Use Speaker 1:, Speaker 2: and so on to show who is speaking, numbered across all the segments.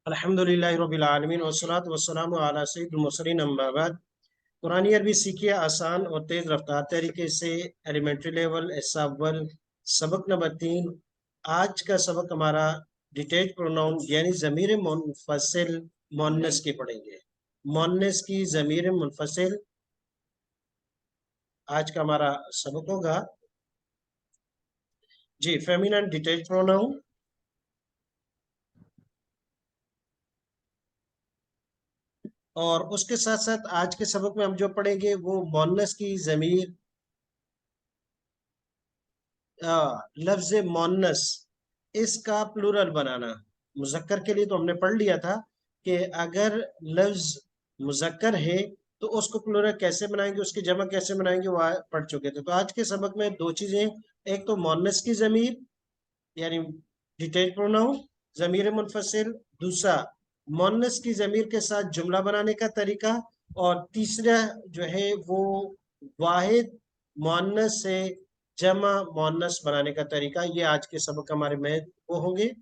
Speaker 1: अल्हम्दुलिल्लाहि रब्बिल आलमीन वस्सलातु वस्सलामु अला सय्यिदिल मुरसलीन अम्मा बाद। कुरानी अरबी सीखिए आसान और तेज रफ्तार तरीके से। एलिमेंट्री लेवल एस अव्वल सबक नंबर 3। आज का सबक हमारा डिटेच प्रोनाउन यानी ज़मीर मुनफसिल मोन्नस की पढ़ेंगे। मोन्नस की ज़मीर मुनफसिल आज का हमारा सबक होगा जी। फेमिनिन डिटेच प्रोनाउन और उसके साथ साथ आज के सबक में हम जो पढ़ेंगे वो मोन्नस की ज़मीर लफ्ज मोन्नस इसका प्लूरल बनाना। मुजक्कर के लिए तो हमने पढ़ लिया था कि अगर लफ्ज मुजक्कर है तो उसको प्लूरल कैसे बनाएंगे, उसकी जमा कैसे बनाएंगे, वो पढ़ चुके थे। तो आज के सबक में दो चीजें, एक तो मोन्नस की जमीर यानी डिटेल प्रोनाउन जमीर मुनफसिल, दूसरा मोन्नस की जमीर के साथ जुमला बनाने का तरीका, और तीसरा जो है वो वाहिद मोन्नस से जमा मोन्नस बनाने का तरीका। ये आज के सबक हमारे में वो होंगे।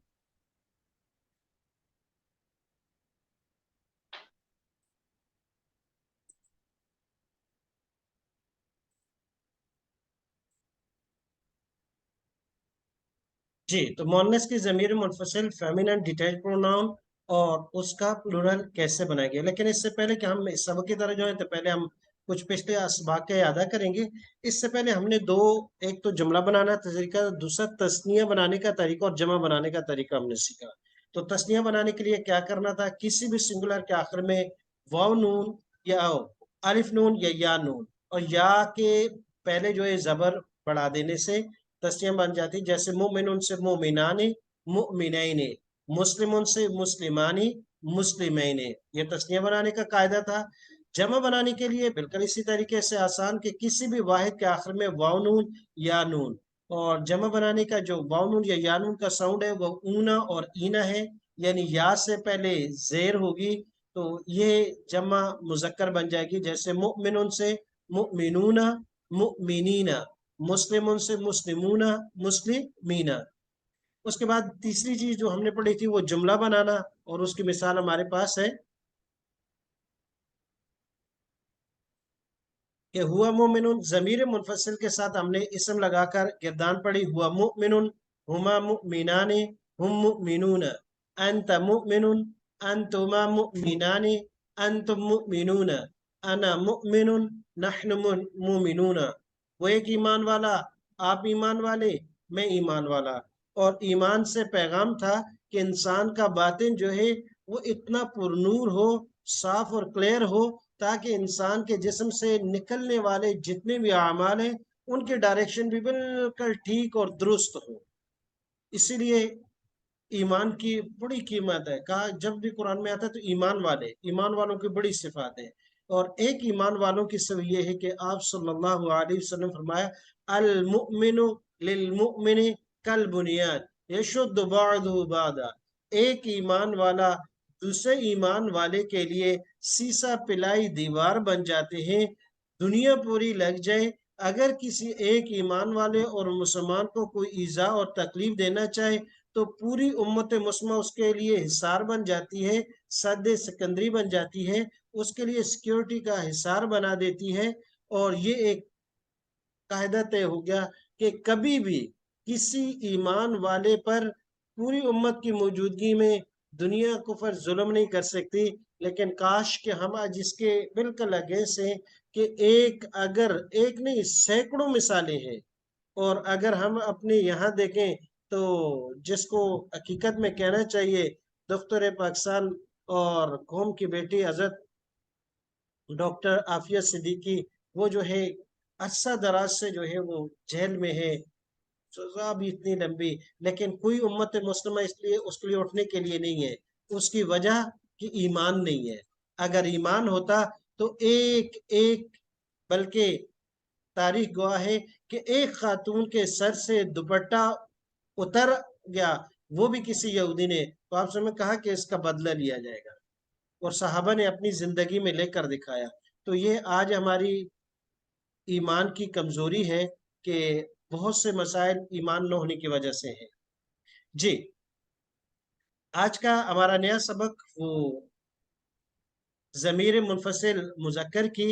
Speaker 1: जी, तो मोन्नस की ज़मीर मुनफसिल फेमिनिन डिटेल प्रोनाउन और उसका प्लूरल कैसे बनाएंगे। लेकिन इससे पहले कि हम इस सबक की तरह जो है तो पहले हम कुछ पिछले असबाक का अदा करेंगे। इससे पहले हमने दो, एक तो जुमला बनाना तरीका, दूसरा तस्निया बनाने का तरीका और जमा बनाने का तरीका हमने सीखा। तो तस्निया बनाने के लिए क्या करना था, किसी भी सिंगुलर के आखिर में वाव नून या अलिफ नून या नून और या के पहले जो है जबर बढ़ा देने से तस्निया बन जाती। जैसे मोमिनुन से मोमिनानी मुमिनैनी, मुस्लिमुन से मुस्लिमानी मुस्लिमैनी, ये तस्निया बनाने का कायदा था। जमा बनाने के लिए बिल्कुल इसी तरीके से आसान कि किसी भी वाहिद के आखिर में वाव नून या नून, और जमा बनाने का जो वाव नून या नून का साउंड है वो ऊना और ईना है, यानी या से पहले जेर होगी तो ये जमा मुजक्कर बन जाएगी। जैसे मुमिनुन से मुमिनूना मुमिनीना, मुस्लिमुन से मुस्लिमूना मुस्लिमीना। उसके बाद तीसरी चीज जो हमने पढ़ी थी वो जुमला बनाना, और उसकी मिसाल हमारे पास है कि हुआ मोमिनुन जमीर मुनफसिल के साथ हमने इसम लगाकर गिरदान पढ़ी। हुआ मुमिनुन, हुमा मुमिनानी, हुम मुमिनून, अंत मुमिनुन, अंतुमा मुमिनानी, अंतुम मुमिनून, अना मुमिनुन, नहनु मुमिनून। वो एक ईमान वाला, आप ईमान वाले, मैं ईमान वाला। और ईमान से पैगाम था कि इंसान का बातिन जो है वो इतना पुरनूर हो, साफ और क्लियर हो, ताकि इंसान के जिस्म से निकलने वाले जितने भी अमाल हैं उनके डायरेक्शन भी बिल्कुल ठीक और दुरुस्त हो। इसीलिए ईमान की बड़ी कीमत है। कहा जब भी कुरान में आता है तो ईमान वाले, ईमान वालों की बड़ी सिफात है। और एक ईमान वालों की सिर्फ ये है कि आप सल्लल्लाहु अलैहि वसल्लम फरमाया, अल मुमिनु लिल मुमिनी कल बुनियान यशुद्दु बअदुहु बअदा। एक ईमान वाला दूसरे ईमान वाले के लिए सीसा पिलाई दीवार बन जाते हैं। दुनिया पूरी लग जाए, अगर किसी एक ईमान वाले और मुसलमान को कोई ईजा और तकलीफ देना चाहे तो पूरी उम्मत मुस्लिमा उसके लिए हिसार बन जाती है, सद सिकंदरी बन जाती है, उसके लिए सिक्योरिटी का हिसार बना देती है। और ये एक कायदा तय हो गया कि कभी भी किसी ईमान वाले पर पूरी उम्मत की मौजूदगी में दुनिया कुफर जुल्म नहीं कर सकती। लेकिन काश कि हम आज इसके बिल्कुल अगेंस्ट हैं कि एक, अगर एक नहीं सैकड़ों मिसालें हैं। और अगर हम अपने यहाँ देखें तो जिसको हकीकत में कहना चाहिए दफ्तर पाकिस्तान और कौम की बेटी हजरत डॉक्टर आफिया सिद्दीकी, वो जो है अरसा दराज से जो है वो जेल में है, सजा भी इतनी लंबी, लेकिन कोई उम्मत मुस्लिमा इसलिए उसके लिए उठने के लिए नहीं है। उसकी वजह कि ईमान नहीं है। अगर ईमान होता तो एक एक, बल्कि तारीख गवाह है कि एक खातून के सर से दुपट्टा उतर गया, वो भी किसी यहूदी ने, तो आपसे मैं कहा कि इसका बदला लिया जाएगा। और सहाबा ने अपनी जिंदगी में लेकर दिखाया। तो ये आज हमारी ईमान की कमजोरी है कि बहुत से मसाइल ईमान न होने की वजह से है। जी, आज का हमारा नया सबक वो ज़मीर मुनफसिल मुज़क्कर की।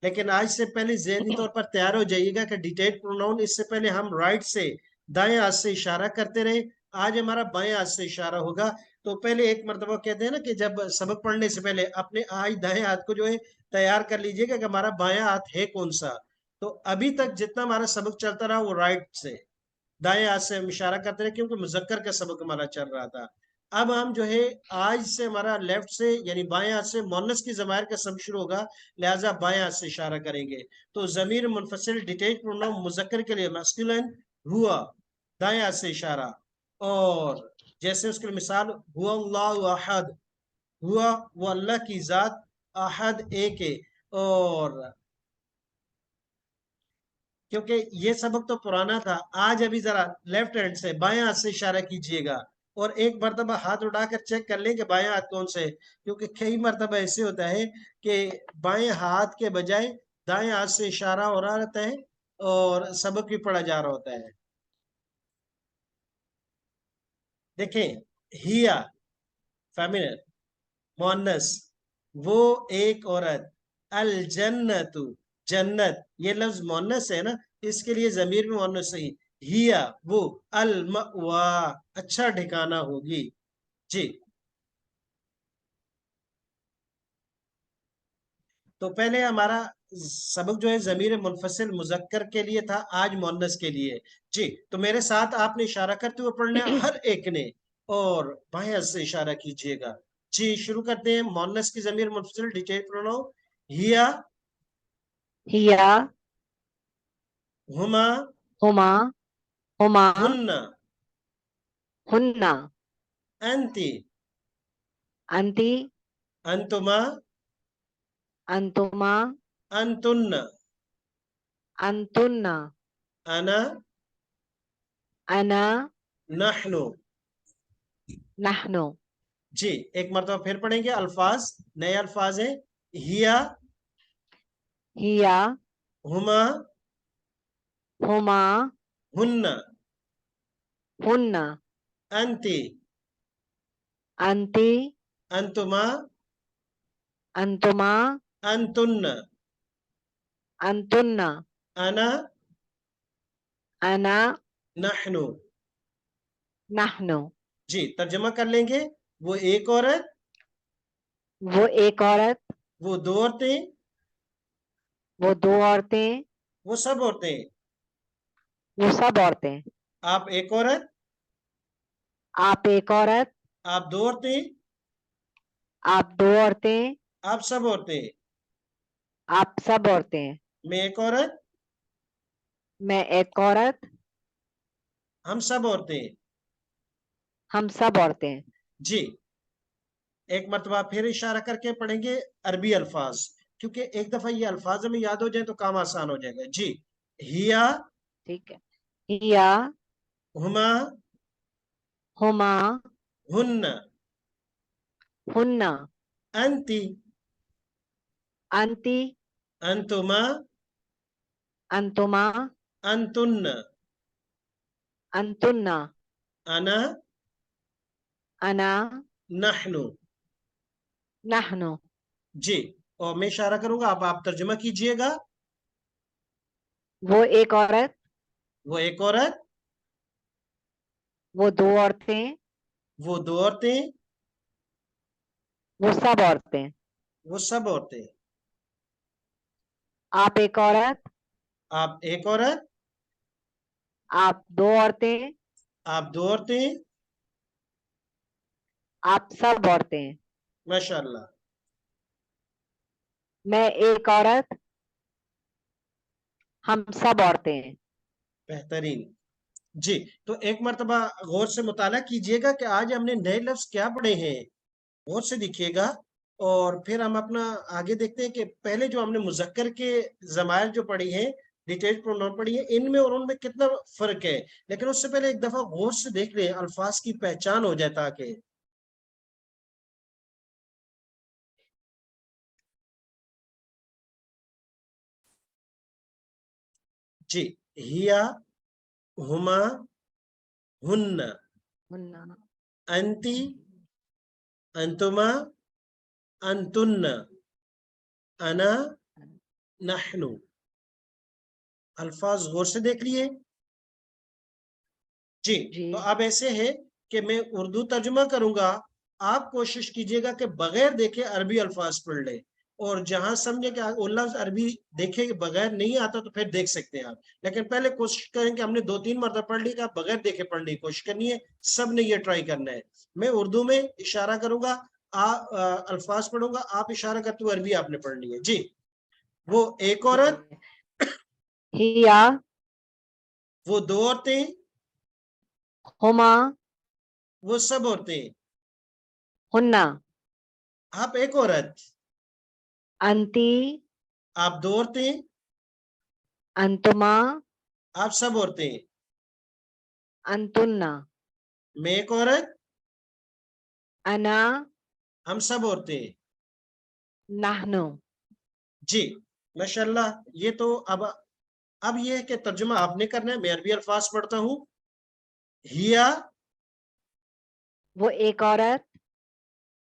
Speaker 1: लेकिन आज से पहले ज़हनी तौर पर तैयार हो जाइएगा कि डिटेल प्रोनाउन, इससे पहले हम राइट से दाएं हाथ से इशारा करते रहे, आज हमारा बाएं हाथ से इशारा होगा। तो पहले एक मरतबा कहते हैं ना कि जब सबक पढ़ने से पहले अपने आज दाएं हाथ को जो है तैयार कर लीजिएगा कि हमारा बायां हाथ है कौन सा। तो अभी तक जितना हमारा सबक चलता रहा वो राइट से दाएं हाथ से हम इशारा करते रहे, क्योंकि मुजक्कर का सबक हमारा चल रहा था। अब हम जो है आज से हमारा लेफ्ट से यानी बाएं हाथ से मोनस की जमायर का सबक शुरू होगा, लिहाजा बाएं हाथ से इशारा करेंगे। तो जमीर मुनफसिल डिटेच प्रोनाउन मुजक्कर के लिए मस्कुलिन हुआ, दाएं हाथ से इशारा। और जैसे उसकी मिसाल हुआ अल्लाहु अहद, हुआ वो अल्लाह की जात, अहद एक है। और क्योंकि ये सबक तो पुराना था, आज अभी जरा लेफ्ट हैंड से बाएं हाथ से इशारा कीजिएगा और एक मरतबा हाथ उठाकर चेक कर लें कि बाएं हाथ कौन से है, क्योंकि कई मरतबा ऐसे होता है कि बाएं हाथ के बजाय दाएं हाथ से इशारा हो रहा रहता है और सबक भी पढ़ा जा रहा होता है। देखें, हिया फेमिनिन, मोहन्नस, वो एक औरत, अल जन्नतु जन्नत, ये लफ्ज मोहन्नस है ना, इसके लिए जमीर में मोहन्नस सही, हिया वो, अल मअवा अच्छा ठिकाना होगी। जी, तो पहले हमारा सबक जो है जमीर मुनफसिल मुजक्कर के लिए था, आज मोहन्नस के लिए। जी, तो मेरे साथ आपने इशारा करते हुए पढ़ना है हर एक ने, और बाएं हाथ से इशारा कीजिएगा। जी, शुरू करते हैं। मोहन्नस की जमीर मुनफसिल डिटेल प्रोनाउन हिया,
Speaker 2: हिया,
Speaker 1: हुमा,
Speaker 2: हुमा, हुमा,
Speaker 1: हुन्ना,
Speaker 2: हुन्ना,
Speaker 1: अंती,
Speaker 2: अंति,
Speaker 1: अंतुमा,
Speaker 2: अंतुमा,
Speaker 1: अंतुन्ना,
Speaker 2: अंतुन्ना,
Speaker 1: अना,
Speaker 2: अना,
Speaker 1: नहनु।
Speaker 2: नहनु।
Speaker 1: जी, एक मरतबा फिर पढ़ेंगे। अल्फाज नए अल्फाज हैं। हिया,
Speaker 2: हिया,
Speaker 1: हुमा,
Speaker 2: हुमा,
Speaker 1: हुन्ना,
Speaker 2: हुन्ना,
Speaker 1: अंती,
Speaker 2: अंति,
Speaker 1: अंतुमा,
Speaker 2: अंतुमा,
Speaker 1: अंतुन्ना,
Speaker 2: अंतुन्ना,
Speaker 1: अना,
Speaker 2: अना,
Speaker 1: नहनु।
Speaker 2: नहनु।
Speaker 1: जी, तर्जमा कर लेंगे। वो एक औरत,
Speaker 2: वो एक औरत,
Speaker 1: वो दो औरतें,
Speaker 2: वो दो औरतें,
Speaker 1: वो सब औरतें।
Speaker 2: वो सब औरतें।
Speaker 1: आप एक औरत,
Speaker 2: आप एक औरत,
Speaker 1: आप दो औरतें,
Speaker 2: आप दो औरतें,
Speaker 1: आप सब औरतें।
Speaker 2: आप सब औरतें।
Speaker 1: मैं एक औरत,
Speaker 2: मैं एक औरत,
Speaker 1: हम सब औरतें।
Speaker 2: हम सब औरतें।
Speaker 1: जी, एक मरतबा फिर इशारा करके पढ़ेंगे अरबी अल्फाज, क्योंकि एक दफा ये अल्फाज हमें याद हो जाए तो काम आसान हो जाएगा। जी, हिया,
Speaker 2: ठीक है। हिया,
Speaker 1: हुमा,
Speaker 2: हुमा,
Speaker 1: हुन्ना,
Speaker 2: हुन्ना,
Speaker 1: अंती,
Speaker 2: अंति,
Speaker 1: अंतुमा,
Speaker 2: अंतुमा,
Speaker 1: अंतुन्ना,
Speaker 2: अंतुन्ना,
Speaker 1: अना,
Speaker 2: अना,
Speaker 1: नहनु।
Speaker 2: नहनु।
Speaker 1: जी, और मैं इशारा करूंगा, आप तर्जुमा कीजिएगा।
Speaker 2: वो एक औरत,
Speaker 1: वो एक औरत,
Speaker 2: वो दो औरतें,
Speaker 1: वो दो औरतें,
Speaker 2: वो सब औरतें।
Speaker 1: वो सब औरतें।
Speaker 2: आप एक औरत,
Speaker 1: आप एक औरत,
Speaker 2: आप दो औरतें,
Speaker 1: आप दो औरतें।
Speaker 2: आप सब औरतें।
Speaker 1: माशाल्लाह।
Speaker 2: मैं एक औरत, हम सब औरतें।
Speaker 1: बेहतरीन। जी, तो एक मरतबा गौर से मुताला कीजिएगा कि आज हमने नए लफ्ज क्या पढ़े हैं। गौर से देखिएगा और फिर हम अपना आगे देखते हैं कि पहले जो हमने मुजक्कर के जमायर जो पढ़ी हैं, डिटेल प्रोनाउन पढ़ी है, इनमें और उनमें कितना फर्क है। लेकिन उससे पहले एक दफा गौर से देख लें, अल्फाज की पहचान हो जाए ताकि। जी, हिया, हुमा, हुन्ना,
Speaker 2: हुन्ना,
Speaker 1: अंती, अंतुमा, अंतुन्न, अना, नहनु। अल्फाज गौर से देख लिए जी।
Speaker 2: जी।
Speaker 1: तो अब ऐसे है कि मैं उर्दू तर्जुमा करूंगा, आप कोशिश कीजिएगा कि बगैर देखे अरबी अल्फाज पढ़ ले, और जहां समझे कि वो लफ्ज अरबी देखे बगैर नहीं आता तो फिर देख सकते हैं आप, लेकिन पहले कोशिश करें कि हमने 2-3 मरतबा पढ़ ली, आप बगैर देखे पढ़ने की कोशिश करनी है। सब ने ये ट्राई करना है। मैं उर्दू में इशारा करूंगा, अल्फाज पढ़ूंगा, आप इशारा करते हुए अरबी आपने पढ़नी है जी। वो एक औरत,
Speaker 2: हिया,
Speaker 1: वो 2 औरतें,
Speaker 2: हुमा,
Speaker 1: वो सब औरतें।
Speaker 2: हुन्ना,
Speaker 1: आप एक औरत,
Speaker 2: अंती,
Speaker 1: आप 2 औरतें,
Speaker 2: अंतुमा,
Speaker 1: आप सब औरतें।
Speaker 2: अंतुन्ना,
Speaker 1: मैं एक औरत,
Speaker 2: अना,
Speaker 1: हम सब औरतें
Speaker 2: नहनु।
Speaker 1: जी। माशाल्लाह। ये तो अब ये है कि तर्जुमा आपने करना है। मैं अरबी अल्फाज पढ़ता हूँ। हिया,
Speaker 2: वो एक औरत,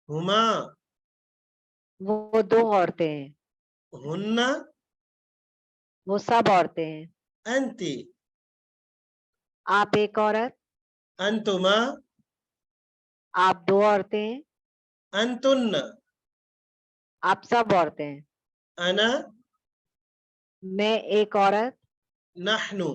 Speaker 1: हुमा,
Speaker 2: वो 2 औरतें हैं,
Speaker 1: हुन्ना,
Speaker 2: वो सब औरतें हैं।
Speaker 1: अंती,
Speaker 2: आप एक औरत,
Speaker 1: अंतुमा,
Speaker 2: आप 2 औरतें हैं,
Speaker 1: अंतुन्न,
Speaker 2: आप सब औरतें हैं।
Speaker 1: अना,
Speaker 2: मैं एक औरत,
Speaker 1: नहनु।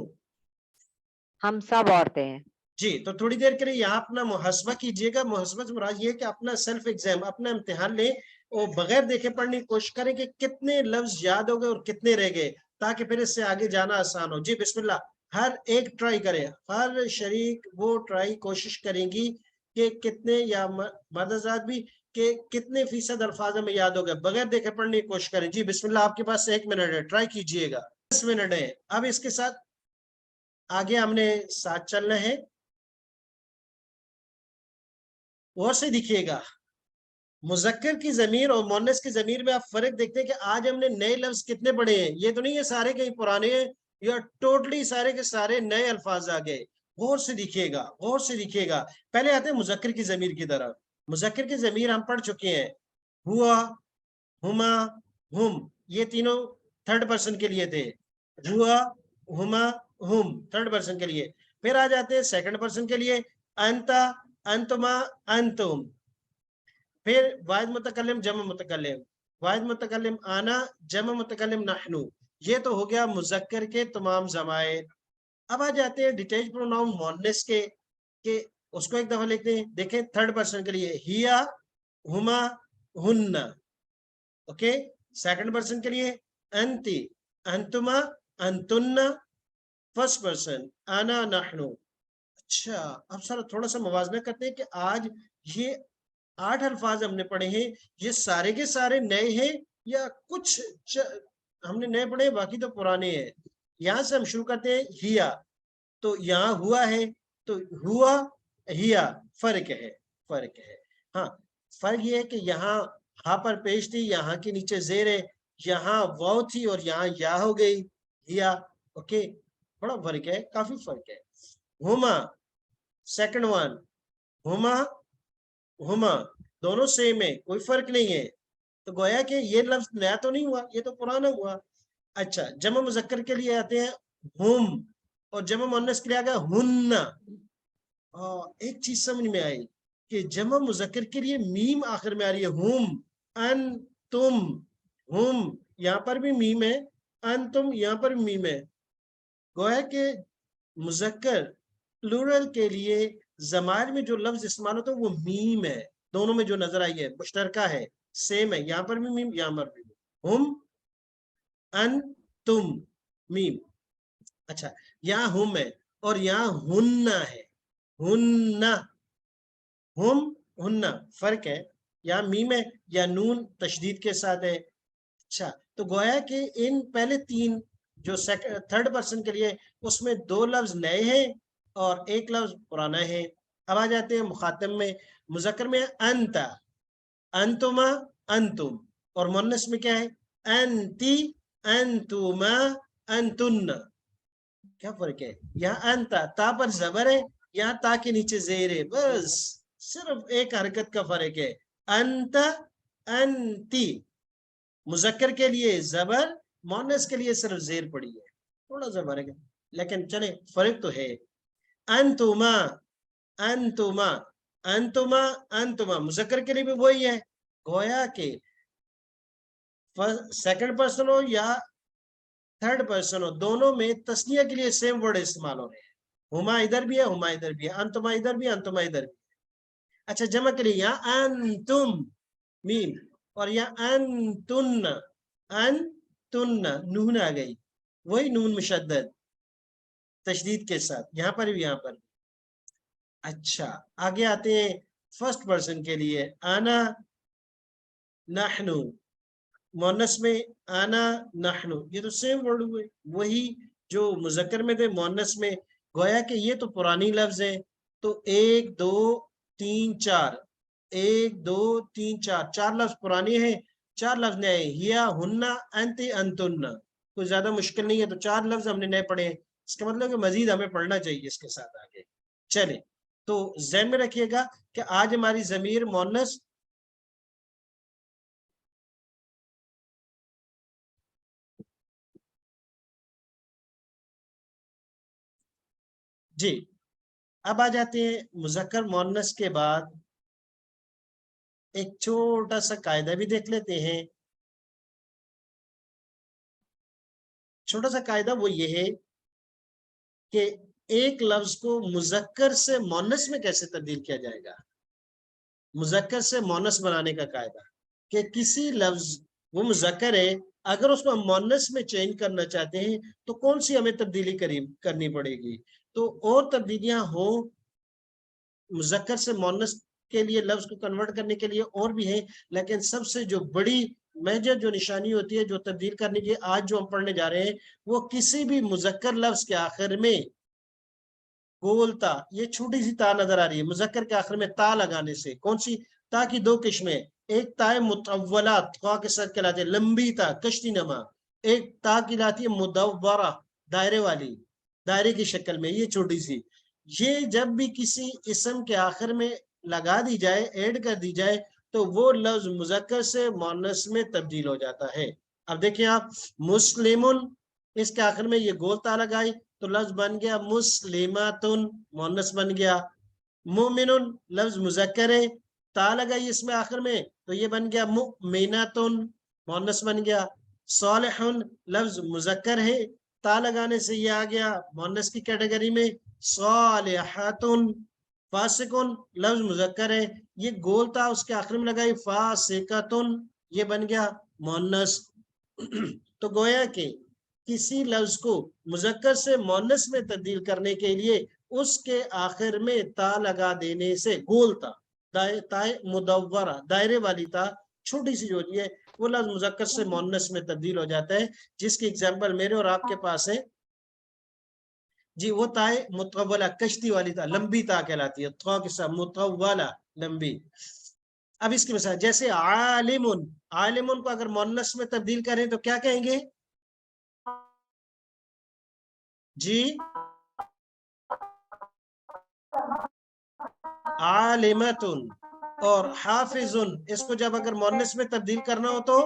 Speaker 2: हम सब औरतें हैं।
Speaker 1: जी। तो थोड़ी देर के लिए यहाँ अपना मुहस्बा कीजिएगा। मुहस्बा से मुराद ये है कि अपना सेल्फ एग्जाम, अपना इम्तिहान लें और बगैर देखे पढ़ने की कोशिश करें कि कितने लफ्ज याद हो गए और कितने रह गए, ताकि फिर इससे आगे जाना आसान हो। जी बिस्मिल्लाह। हर एक ट्राई करें, हर शरीक वो ट्राई कोशिश करेंगी कि कितने, या मर्द हज़रात भी, कि कितने फीसद अल्फाज में याद हो गए। बगैर देखे पढ़ने की कोशिश करें। जी बिस्मिल्लाह। आपके पास 1 मिनट है, ट्राई कीजिएगा। 10 मिनट है। अब इसके साथ आगे हमने साथ चलना है। और से दिखिएगा, मुजक्कर की जमीर और मुन्नस की जमीर में आप फर्क देखते हैं कि आज हमने नए लफ्ज कितने पढ़े हैं। ये तो नहीं है सारे कहीं पुराने हैं, या टोटली सारे के सारे नए अल्फाज आ गए। गौर से दिखिएगा, गौर से दिखिएगा। पहले आते हैं मुजक्कर की जमीर की तरफ। मुजक्कर की जमीर हम पढ़ चुके हैं। हुआ, हुमा, हुम, ये तीनों थर्ड पर्सन के लिए थे। हुआ, हुमा, हुम, थर्ड पर्सन के लिए। फिर आ जाते हैं सेकंड पर्सन के लिए। अंता, अंतुमा, अंतुम। फिर वाहिद मुतकल्लिम, जमा मुतकल्लिम। वाहिद मुतकल्लिम आना, जमा मुतकल्लिम नहनु। ये तो हो गया मुजक्कर के तमाम ज़मायर। अब आ जाते हैं डिटेच प्रोनाउन मुअन्नस के उसको एक दफा लिखते हैं। देखें थर्ड पर्सन के लिए हिया, हुमा, हुन्ना। ओके। सेकंड पर्सन के लिए अंती, अंतुमा, अंतुन्ना। फर्स्ट पर्सन आना, नहनु। अच्छा, अब सर थोड़ा सा मुवाजना करते हैं कि आज ये 8 अल्फाज हमने पढ़े हैं, ये सारे के सारे नए हैं या कुछ हमने नए पढ़े, बाकी तो पुराने हैं। यहां से हम शुरू करते हैं। हिया, तो यहाँ हुआ है, तो हुआ, हिया, फर्क है, फर्क है। हाँ, फर्क ये है कि यहाँ हा पर पेश थी, यहाँ के नीचे जेर है। यहाँ वाव थी और यहाँ या हो गई, हिया। ओके, बड़ा फर्क है, काफी फर्क है। हुमा, सेकंड वन, हुमा, हुमा, दोनों सेम है, कोई फर्क नहीं है। तो गोया कि ये लफ्ज नया तो नहीं हुआ, ये तो पुराना हुआ। अच्छा, जमा मुजक्कर के लिए आते हैं हुम, और जमा मुन्नस के लिए आ गया हुन्ना। एक चीज समझ में आई कि जमा मुजक्कर के लिए मीम आखिर में आ रही है। हुम, अन, तुम, हुम, यहाँ पर भी मीम है, अन तुम, यहाँ पर भी मीम है। गोया के मुजक्कर प्लूरल के लिए जमार में जो लफ्ज इस्तेमाल होता है वो मीम है। दोनों में जो नजर आई है मुश्तरका है, सेम है। यहाँ पर भी मीम, यहाँ पर भी मीम। हुम, अन, तुम, मीम। अच्छा, यहाँ हुम है और यहाँ हुन्ना है। हुन्ना, हुम, हुन्ना, फर्क है। यहाँ मीम है या नून तशदीद के साथ है। अच्छा, तो गोया कि इन पहले 3 जो थर्ड पर्सन के लिए, उसमें 2 लफ्ज नए हैं और 1 लफ्ज पुराना है। अब आ जाते हैं मुखातब में। मुजक्कर में अंता, अंतुमा, अंतुम, और मुन्नस में क्या है? अंती, अंतुमा, अंतुन्ना। क्या फर्क है? यहाँ अंता, ता पर जबर है, यहाँ ता के नीचे जेर है, बस صرف ایک حرکت کا فرق ہے. انت انتی. مذکر کے لیے زبر، مونس کے لیے صرف زیر پڑی ہے. تھوڑا سا فرق ہے لیکن چلے فرق تو ہے. انتما انتما انتما انتما مذکر کے لیے بھی وہی ہے. گویا کہ سیکنڈ پرسن ہو یا تھرڈ پرسن ہو، دونوں میں تسنیہ کے لیے سیم ورڈ استعمال ہو رہے ہیں. ہما ادھر بھی ہے، ہما ادھر بھی ہے، انتما ادھر بھی، انتما ادھر بھی. اچھا جمع کے لیے یہاں انتم میم، اور یہاں انتن انتن نون آ گئی، وہی نون مشدد تشدید کے ساتھ یہاں پر بھی، یہاں پر بھی. اچھا آگے آتے ہیں فرسٹ پرسن کے لیے. آنا نحنو، مونس میں آنا نحنو، یہ تو سیم ورڈ ہوئے، وہی جو مذکر میں تھے مونس میں. گویا کہ یہ تو پرانی لفظ ہے. تو 1 2 3 4، 1 2 3 4، 4 لفظ پرانے ہیں، 4 لفظ نئے. ہیا ہننا انتی انتن، کوئی زیادہ مشکل نہیں ہے. تو 4 لفظ ہم نے نئے پڑھے ہیں، اس کا مطلب کہ مزید ہمیں پڑھنا چاہیے اس کے ساتھ آگے. چلے تو ذہن میں رکھیے گا کہ آج ہماری ضمیر مونس جی. اب آ جاتے ہیں مذکر مونس کے بعد ایک چھوٹا سا قاعدہ بھی دیکھ لیتے ہیں. چھوٹا سا قاعدہ وہ یہ ہے کہ ایک لفظ کو مذکر سے مونس میں کیسے تبدیل کیا جائے گا. مذکر سے مونس بنانے کا قاعدہ کہ کسی لفظ وہ مذکر ہے، اگر اس کو ہم مونس میں چینج کرنا چاہتے ہیں تو کون سی ہمیں تبدیلی کرنی پڑے گی. تو اور تبدیلیاں ہوں مذکر سے مونس کے لیے لفظ کو کنورٹ کرنے کے لیے اور بھی ہیں، لیکن سب سے جو بڑی میجر جو نشانی ہوتی ہے جو تبدیل کرنے کی آج جو ہم پڑھنے جا رہے ہیں، وہ کسی بھی مذکر لفظ کے آخر میں گول تا، یہ چھوٹی سی تا نظر آ رہی ہے مذکر کے آخر میں تا لگانے سے. کون سی تا کی 2 قسمیں، ایک تا متولات خواہ کے ساتھ کہلاتے ہیں لمبی تا کشتی نما، ایک تا کی لاتی ہے مدورہ دائرے والی، دائرے کی شکل میں یہ چھوٹی سی. یہ جب بھی کسی اسم کے آخر میں لگا دی جائے، ایڈ کر دی جائے، تو وہ لفظ مذکر سے مؤنث میں تبدیل ہو جاتا ہے. اب دیکھیں آپ مسلمن، اس کے آخر میں یہ گول تا لگائی تو لفظ بن گیا مسلماتن، مؤنث بن گیا. مومنن لفظ مذکر ہے، تا لگائی اس میں آخر میں تو یہ بن گیا مؤمناتن، مؤنث بن گیا. صالحن لفظ مذکر ہے، تا لگانے سے یہ آ گیا مؤنث کی کیٹیگری میں صالحاتن. فاسقن لفظ مذکر ہے، یہ گول تا اس کے آخر میں لگائی فاسقاتن، یہ بن گیا مؤنث. تو گویا کہ کسی لفظ کو مذکر سے مؤنث میں تبدیل کرنے کے لیے اس کے آخر میں تا لگا دینے سے گول تا، تا مدورہ دائرے والی تا چھوٹی سی جو ہوتی ہے وہ لفظ مذکر سے مؤنث میں تبدیل ہو جاتا ہے. جس کی اگزامپل میرے اور آپ کے پاس ہے جی، وہ تا متولہ کشتی والی تا، لمبی تا کہلاتی ہے، تھا کے ساتھ متولہ لمبی. اب اس کی مثال جیسے عالمن، عالمن کو اگر مؤنث میں تبدیل کریں تو کیا کہیں گے جی؟ عالمتن. اور حافظن، اس کو جب اگر مؤنث میں تبدیل کرنا ہو تو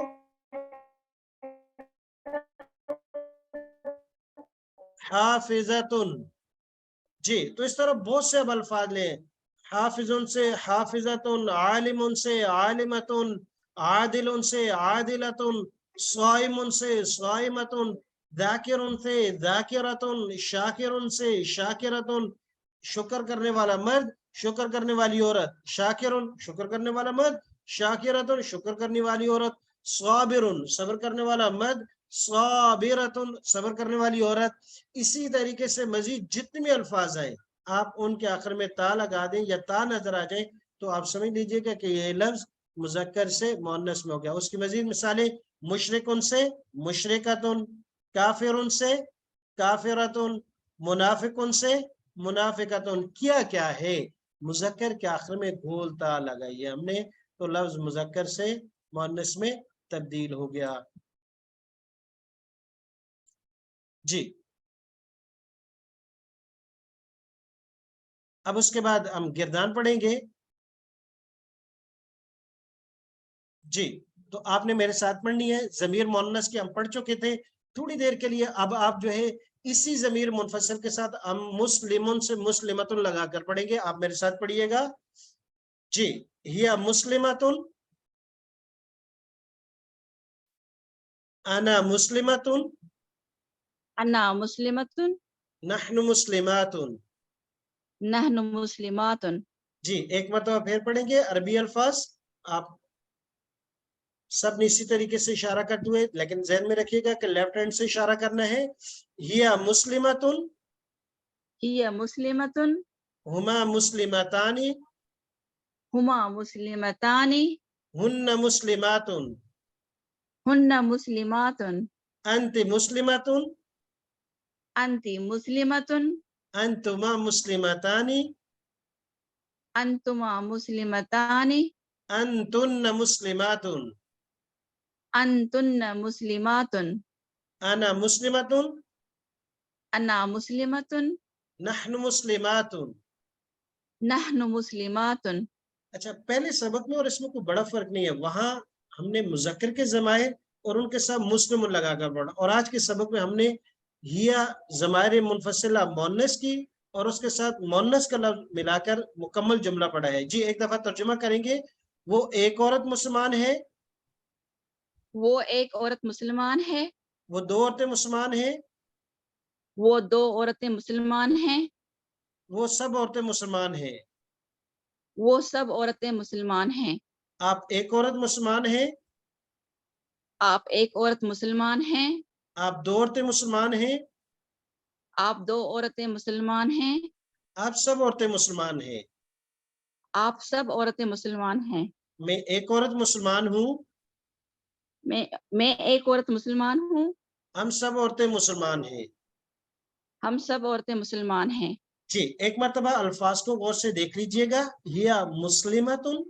Speaker 1: حافظتن. جی تو اس طرح بہت سے اب الفاظ لیں، حافظن سے حافظتن، عالمن سے عالمتن، عادلن سے عادلتن، صائمن سے صائمتن، ذاکرن سے ذاکرتن، شاکرن سے شاکرتن، شکر کرنے والا مرد، شکر کرنے والی عورت، شاکرن شکر کرنے والا مرد، شاکرتن شکر کرنے والی عورت، صابرن صبر کرنے والا مرد، صابرتن صبر کرنے والی عورت. اسی طریقے سے مزید جتنے بھی الفاظ آئے آپ ان کے آخر میں تا لگا دیں یا تا نظر آ جائے تو آپ سمجھ لیجئے گا کہ یہ لفظ مذکر سے مؤنث میں ہو گیا. اس کی مزید مثالیں مشرکن سے مشرکتن، کافرن سے کافرتن، منافقن سے منافقتن. کیا کیا ہے مذکر کے آخر میں گول تا لگائی ہے ہم نے تو لفظ مذکر سے مؤنث میں تبدیل ہو گیا. جی اب اس کے بعد ہم گردان پڑھیں گے. जी, तो आपने मेरे साथ पढ़नी है। ज़मीर मुअन्नस के हम पढ़ चुके थे थोड़ी देर के लिए। अब आप जो है इसी ज़मीर मुनफसिल के साथ हम मुस्लिमुन से मुस्लिमतुन लगा कर पढ़ेंगे। आप मेरे साथ पढ़िएगा जी। हिया मुस्लिमतुन, अना मुस्लिमतुन,
Speaker 3: अन्ना मुस्लिमतुन,
Speaker 1: नहनु मुस्लिमातुन।
Speaker 3: नहनु मुस्लिमातुन।
Speaker 1: जी, एक मरतबा फिर पढ़ेंगे अरबी अल्फाज। आप सब ने इसी तरीके से इशारा करते हुए, लेकिन ज़हन में रखिएगा कि लेफ्ट हैंड से इशारा करना है। हिया मुस्लिमतुन,
Speaker 3: हिया मुस्लिमतुन,
Speaker 1: हुमा मुस्लिमतानी,
Speaker 3: हुमा मुस्लिमतानी,
Speaker 1: हुन्ना मुस्लिमातुन,
Speaker 3: हुन्ना मुस्लिमातुन,
Speaker 1: अंति मुस्लिमतुन,
Speaker 3: अंति मुस्लिमतुन,
Speaker 1: अंतुमा मुस्लिमतानी,
Speaker 3: अंतुमा मुस्लिमतानी,
Speaker 1: अंतुन्न मुस्लिमातुन,
Speaker 3: अंतुन्न मुस्लिमातुन,
Speaker 1: अना मुस्लिमतुन,
Speaker 3: अन्ना मुस्लिमतुन,
Speaker 1: नहनु मुस्लिमातुन।
Speaker 3: नहनु मुस्लिमातुन।
Speaker 1: अच्छा, पहले सबक में और इसमें कोई बड़ा फर्क नहीं है। वहां हमने मुज़क्कर के ज़माइर और उनके साथ मुस्लिम लगाकर पढ़ा, और आज के सबक में हमने हिया ज़माइर मुनफसिला मुअन्नस की और उसके साथ मुअन्नस का लफ्ज मिलाकर मुकम्मल जुमला पढ़ा है। जी, एक दफा तर्जुमा करेंगे। वो एक औरत मुसलमान है,
Speaker 3: वो एक औरत मुसलमान है,
Speaker 1: वो दो औरतें मुसलमान हैं,
Speaker 3: वो दो औरतें मुसलमान हैं,
Speaker 1: वो सब औरतें मुसलमान हैं।
Speaker 3: वो सब औरतें मुसलमान हैं।
Speaker 1: आप एक औरत मुसलमान हैं,
Speaker 3: आप एक औरत मुसलमान हैं,
Speaker 1: आप दो औरतें मुसलमान हैं,
Speaker 3: आप दो औरतें मुसलमान हैं,
Speaker 1: आप सब औरतें मुसलमान हैं।
Speaker 3: आप सब औरतें मुसलमान हैं।
Speaker 1: मैं एक औरत मुसलमान हूँ,
Speaker 3: मैं एक औरत मुसलमान हूँ,
Speaker 1: हम सब औरतें मुसलमान हैं।
Speaker 3: हम सब औरतें मुसलमान हैं।
Speaker 1: जी, एक मरतबा अल्फाज को गौर से देख लीजिएगा। हिया मुस्लिमतुन,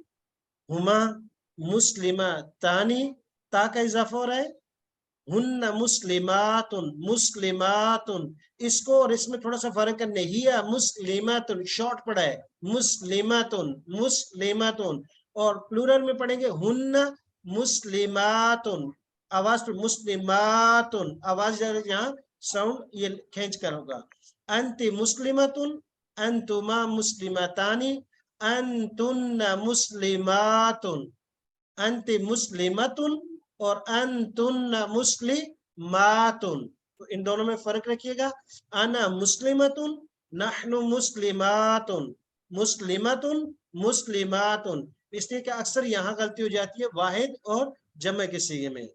Speaker 1: हुमा मुस्लिमतानी, ता का इजाफा हो रहा है। हुन्ना मुस्लिमातुन, मुस्लिमातुन। इसको और इसमें थोड़ा सा फर्क करने, हिया मुस्लिमातुन शॉर्ट पड़ा है, मुस्लिमातुन, मुस्लिमातुन। और प्लूरल में पढ़ेंगे हुन्ना मुस्लिमातुन, आवाज तो मुस्लिमातुन, आवाज यहाँ साउंड ये खींच कर होगा। अंति मुस्लिमातुन, अंतुमा मुस्लिमातानी, अंतुन्ना मुस्लिमातुन, अंति मुस्लिमतुन और अंतुन्ना मुस्लिमातुन। तो इन दोनों में फर्क रखिएगा। अना मुस्लिमतुन, नहनु मुस्लिमातुन, मुस्लिमतुन, मुस्लिमातुन। इसलिए कि अक्सर यहाँ गलती हो जाती है वाहिद और जमे के सीगे में।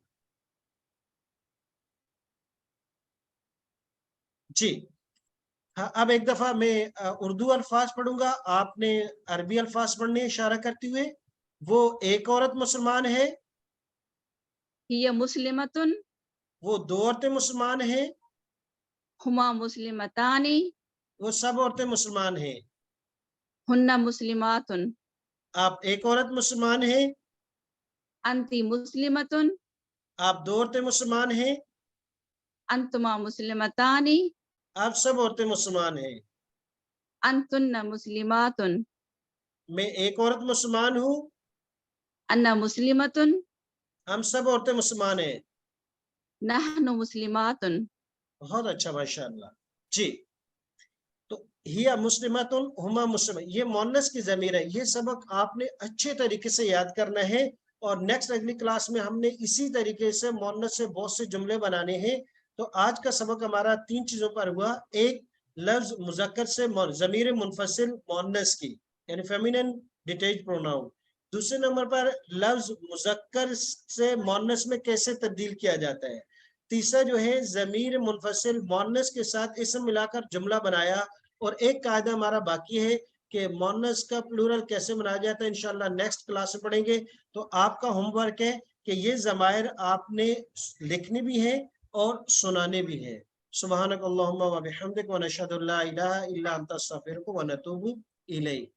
Speaker 1: जी हाँ, अब एक दफा मैं उर्दू अल्फाज पढ़ूंगा, आपने अरबी अल्फाज पढ़ने इशारा करते हुए। वो एक औरत मुसलमान है,
Speaker 3: हिया मुस्लिमतुन,
Speaker 1: वो दो औरतें मुसलमान हैं,
Speaker 3: हुमा मुस्लिमतानी,
Speaker 1: वो सब औरतें मुसलमान हैं।
Speaker 3: हुन्ना मुस्लिमातुन,
Speaker 1: आप एक औरत मुसलमान हैं,
Speaker 3: अंति मुस्लिमतुन,
Speaker 1: आप दो औरतें मुसलमान हैं,
Speaker 3: अंतुमा मुस्लिमतानी,
Speaker 1: आप सब औरतें मुसलमान हैं।
Speaker 3: अंतुन्ना मुस्लिमातुन,
Speaker 1: मैं एक औरत मुसलमान हूँ,
Speaker 3: अन्ना मुस्लिमतुन,
Speaker 1: हम सब औरतें मुसलमान हैं।
Speaker 3: नहनु मुस्लिमातुन।
Speaker 1: बहुत अच्छा, माशाअल्लाह। जी, तो हिया मुस्लिमातुन, हुमा मुस्लिम, ये मुअन्नस की ज़मीर है। ये सबक आपने अच्छे तरीके से याद करना है, और नेक्स्ट अगली क्लास में हमने इसी तरीके से मुअन्नस से बहुत से जुमले बनाने हैं। तो आज का सबक हमारा तीन चीजों पर हुआ। एक, लफ्ज मुज़क्कर से ज़मीर मुनफसिल मुअन्नस की, यानी फेमिनिन डिटैच्ड प्रोनाउन। दूसरे नंबर पर लफ्ज मुज़क्कर से मुअन्नस में कैसे तब्दील किया जाता है। तीसरा जो है ज़मीर मुनफसिल मुअन्नस के साथ इसम मिलाकर जुमला बनाया। और एक कायदा हमारा बाकी है कि मुअन्नस का प्लूरल कैसे बनाया जाता है, इंशाल्लाह नेक्स्ट क्लास में पढ़ेंगे। तो आपका होमवर्क है कि ये ज़मायर आपने लिखने भी है और सुनाने भी है। सुब्हानक अल्लाहुम्मा व बिहम्दिक व नशहदु अल्ला इलाहा इल्ला अंता अस्तगफिरुका व नतूबु इलैक।